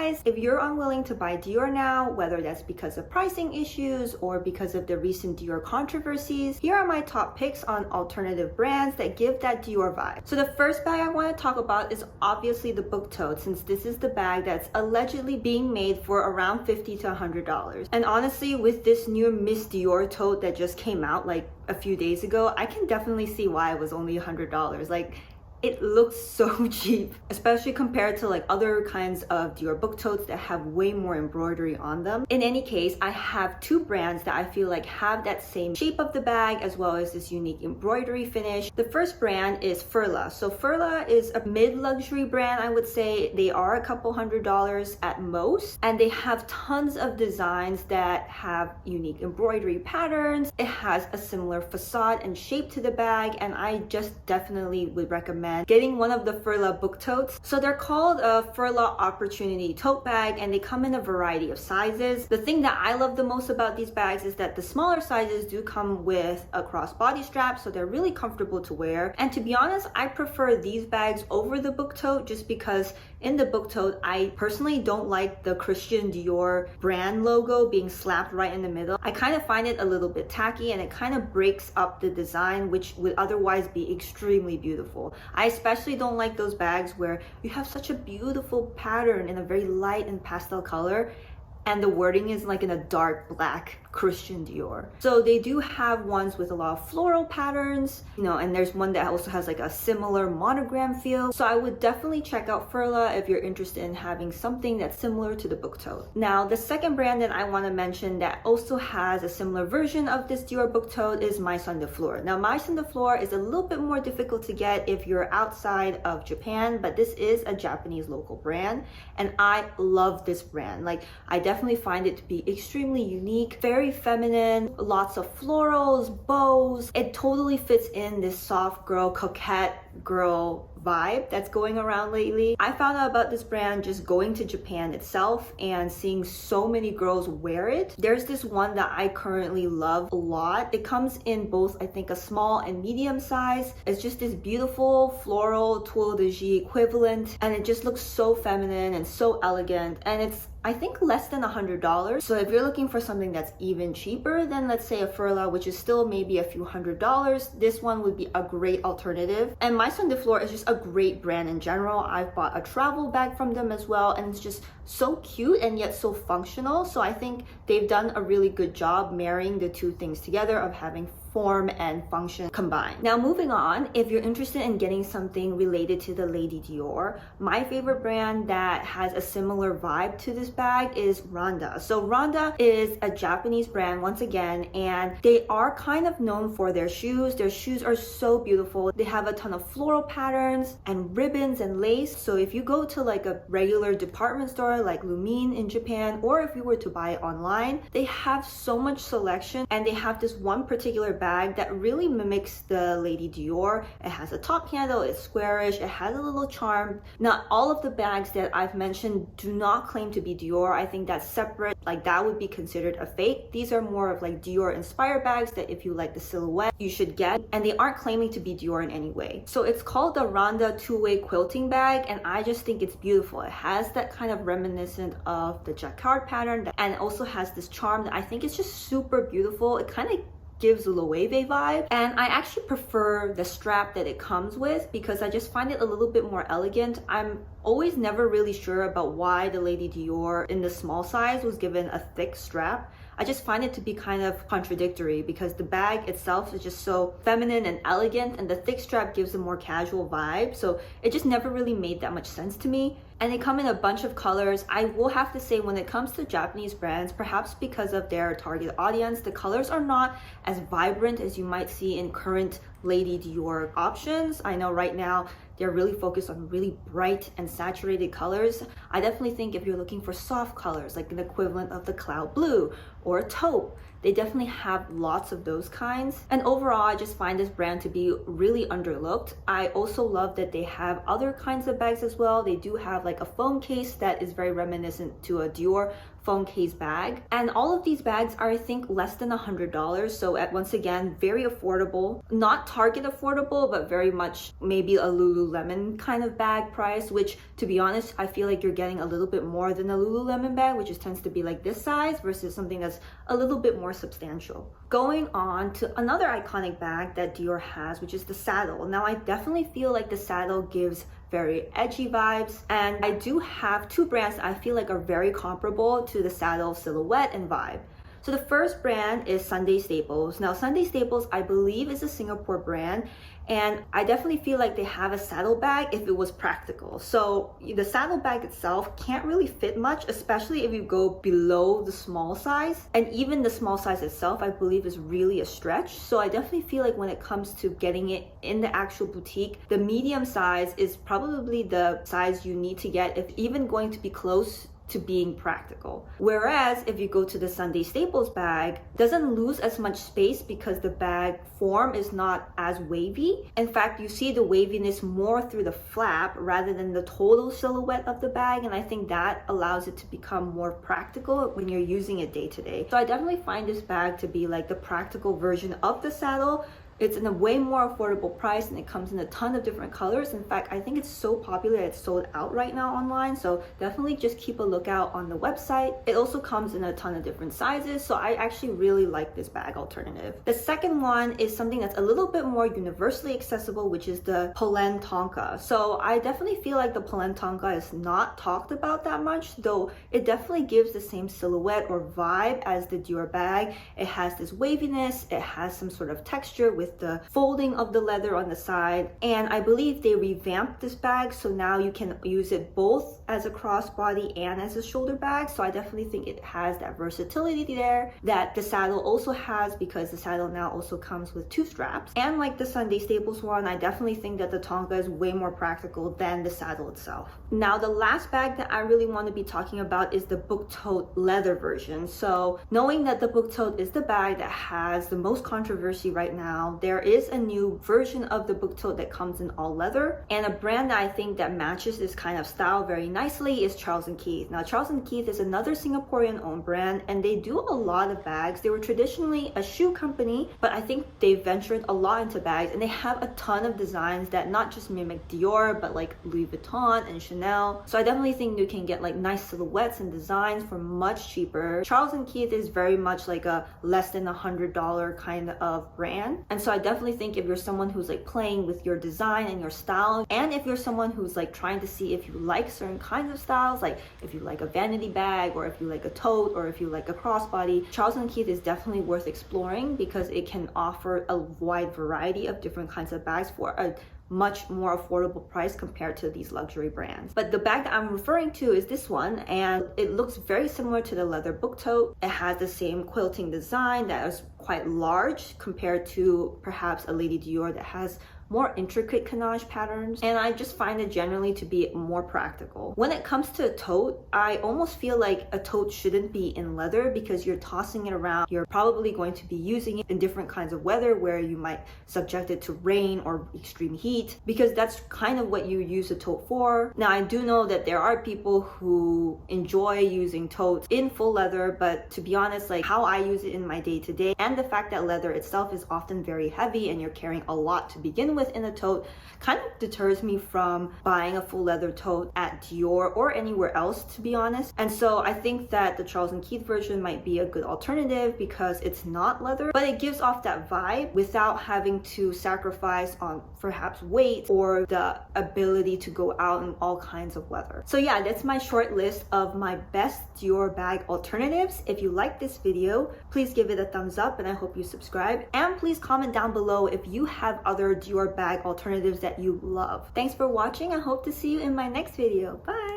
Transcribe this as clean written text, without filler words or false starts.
guys, if you're unwilling to buy Dior now, whether that's because of pricing issues or because of the recent Dior controversies, here are my top picks on alternative brands that give that Dior vibe. So the first bag I want to talk about is obviously the book tote, since this is the bag that's allegedly being made for around $50 to $100. And honestly, with this new Miss Dior tote that just came out like a few days ago, I can definitely see why it was only $100. Like, it looks so cheap, especially compared to like other kinds of Dior book totes that have way more embroidery on them. In any case, I have two brands that I feel like have that same shape of the bag as well as this unique embroidery finish. The first brand is Furla. So Furla is a mid-luxury brand, I would say. They are a couple $100s at most, and they have tons of designs that have unique embroidery patterns. It has a similar facade and shape to the bag, and I just definitely would recommend getting one of the Furla book totes. So they're called a Furla Opportunity Tote Bag, and they come in a variety of sizes. The thing that I love the most about these bags is that the smaller sizes do come with a crossbody strap, so they're really comfortable to wear. And to be honest, I prefer these bags over the book tote just because in the book tote, I personally don't like the Christian Dior brand logo being slapped right in the middle. I kind of find it a little bit tacky, and it kind of breaks up the design, which would otherwise be extremely beautiful. I especially don't like those bags where you have such a beautiful pattern in a very light and pastel color, and the wording is like in a dark black Christian Dior. So they do have ones with a lot of floral patterns, and there's one that also has like a similar monogram feel. So I would definitely check out Furla if you're interested in having something that's similar to the book tote. Now, the second brand that I want to mention that also has a similar version of this Dior book tote is Maison de Fleur. Now, Maison de Fleur is a little bit more difficult to get if you're outside of Japan, but this is a Japanese local brand, and I love this brand. Like, I definitely find it to be extremely unique, very feminine, lots of florals, bows. It totally fits in this soft girl, coquette girl vibe that's going around lately. I found out about this brand just going to Japan itself and seeing so many girls wear it. There's this one that I currently love a lot. It comes in both, I think, a small and medium size. It's just this beautiful floral toile de J equivalent, and it just looks so feminine and so elegant, and it's, I think, less than $100. So if you're looking for something that's even cheaper than, let's say, a Furla, which is still maybe a few $100s, this one would be a great alternative. And Maison de Fleur is just a great brand in general. I've bought a travel bag from them as well, and it's just so cute and yet so functional. So I think they've done a really good job marrying the two things together of having form and function combined. Now, moving on, if you're interested in getting something related to the Lady Dior, my favorite brand that has a similar vibe to this bag is Randa. So Randa is a Japanese brand once again, and they are kind of known for their shoes. Their shoes are so beautiful. They have a ton of floral patterns and ribbons and lace. So if you go to like a regular department store like Lumine in Japan, or if you were to buy it online, they have so much selection, and they have this one particular bag that really mimics the Lady Dior. It has a top handle, it's squarish, it has a little charm. Not all of the bags that I've mentioned do not claim to be Dior. I think that's separate. Like, that would be considered a fake. These are more of like Dior inspired bags that if you like the silhouette, you should get, and they aren't claiming to be Dior in any way. So it's called the Randa two-way quilting bag, and I just think it's beautiful. It has that kind of reminiscent of the jacquard pattern, and it also has this charm that I think is just super beautiful. It kind of gives a Loewe vibe, and I actually prefer the strap that it comes with because I just find it a little bit more elegant. I'm always never really sure about why the Lady Dior in the small size was given a thick strap. I just find it to be kind of contradictory because the bag itself is just so feminine and elegant, and the thick strap gives a more casual vibe. So it just never really made that much sense to me. And they come in a bunch of colors. I will have to say, when it comes to Japanese brands, perhaps because of their target audience, the colors are not as vibrant as you might see in current Lady Dior options. I know right now they're really focused on really bright and saturated colors. I definitely think if you're looking for soft colors, like an equivalent of the cloud blue or taupe, they definitely have lots of those kinds. And overall, I just find this brand to be really underlooked. I also love that they have other kinds of bags as well. They do have like a phone case that is very reminiscent to a Dior phone case bag. And all of these bags are, I think, less than $100. So once again, very affordable. Not Target affordable, but very much maybe a Lululemon kind of bag price, which to be honest, I feel like you're getting a little bit more than a Lululemon bag, which just tends to be like this size versus something that's a little bit more substantial. Going on to another iconic bag that Dior has, which is the saddle. Now, I definitely feel like the saddle gives very edgy vibes, and I do have two brands that I feel like are very comparable to the saddle silhouette and vibe. So the first brand is Sunday Staples. Now, Sunday Staples, I believe, is a Singapore brand, and I definitely feel like they have a saddle bag if it was practical. So the saddle bag itself can't really fit much, especially if you go below the small size. And even the small size itself, I believe, is really a stretch. So I definitely feel like when it comes to getting it in the actual boutique, the medium size is probably the size you need to get if even going to be close to being practical. Whereas if you go to the Sunday Staples bag, it doesn't lose as much space because the bag form is not as wavy. In fact, you see the waviness more through the flap rather than the total silhouette of the bag, and I think that allows it to become more practical when you're using it day to day. So I definitely find this bag to be like the practical version of the saddle. It's in a way more affordable price, and it comes in a ton of different colors. In fact, I think it's so popular that it's sold out right now online, so definitely just keep a lookout on the website. It also comes in a ton of different sizes, so I actually really like this bag alternative. The second one is something that's a little bit more universally accessible, which is the Polène Tonka. So I definitely feel like the Polène Tonka is not talked about that much, though it definitely gives the same silhouette or vibe as the Dior bag. It has this waviness, it has some sort of texture with the folding of the leather on the side, and I believe they revamped this bag, so now you can use it both as a crossbody and as a shoulder bag. So I definitely think it has that versatility there that the saddle also has, because the saddle now also comes with two straps. And like the Sunday Staples one, I definitely think that the Tonka is way more practical than the saddle itself. Now, the last bag that I really want to be talking about is the Book Tote leather version. So knowing that the Book Tote is the bag that has the most controversy right now, there is a new version of the Book Tote that comes in all leather, and a brand that I think that matches this kind of style very nicely is Charles & Keith. Now, Charles & Keith is another Singaporean owned brand, and they do a lot of bags. They were traditionally a shoe company, but I think they ventured a lot into bags, and they have a ton of designs that not just mimic Dior, but like Louis Vuitton and Chanel. So I definitely think you can get like nice silhouettes and designs for much cheaper. Charles & Keith is very much like a less than $100 kind of brand, and so I definitely think if you're someone who's like playing with your design and your style, and if you're someone who's like trying to see if you like certain kinds of styles, like if you like a vanity bag, or if you like a tote, or if you like a crossbody, Charles & Keith is definitely worth exploring because it can offer a wide variety of different kinds of bags for a much more affordable price compared to these luxury brands. But the bag that I'm referring to is this one, and it looks very similar to the leather Book Tote. It has the same quilting design that is quite large compared to perhaps a Lady Dior that has more intricate canage patterns, and I just find it generally to be more practical. When it comes to a tote, I almost feel like a tote shouldn't be in leather because you're tossing it around. You're probably going to be using it in different kinds of weather where you might subject it to rain or extreme heat, because that's kind of what you use a tote for. Now, I do know that there are people who enjoy using totes in full leather, but to be honest, like how I use it in my day-to-day, and the fact that leather itself is often very heavy and you're carrying a lot to begin with in a tote, kind of deters me from buying a full leather tote at Dior or anywhere else, to be honest. And so I think that the Charles & Keith version might be a good alternative because it's not leather, but it gives off that vibe without having to sacrifice on perhaps weight or the ability to go out in all kinds of weather. So yeah, that's my short list of my best Dior bag alternatives. If you like this video, please give it a thumbs up, and I hope you subscribe, and please comment down below if you have other Dior bag alternatives that you love. Thanks for watching. I hope to see you in my next video. Bye!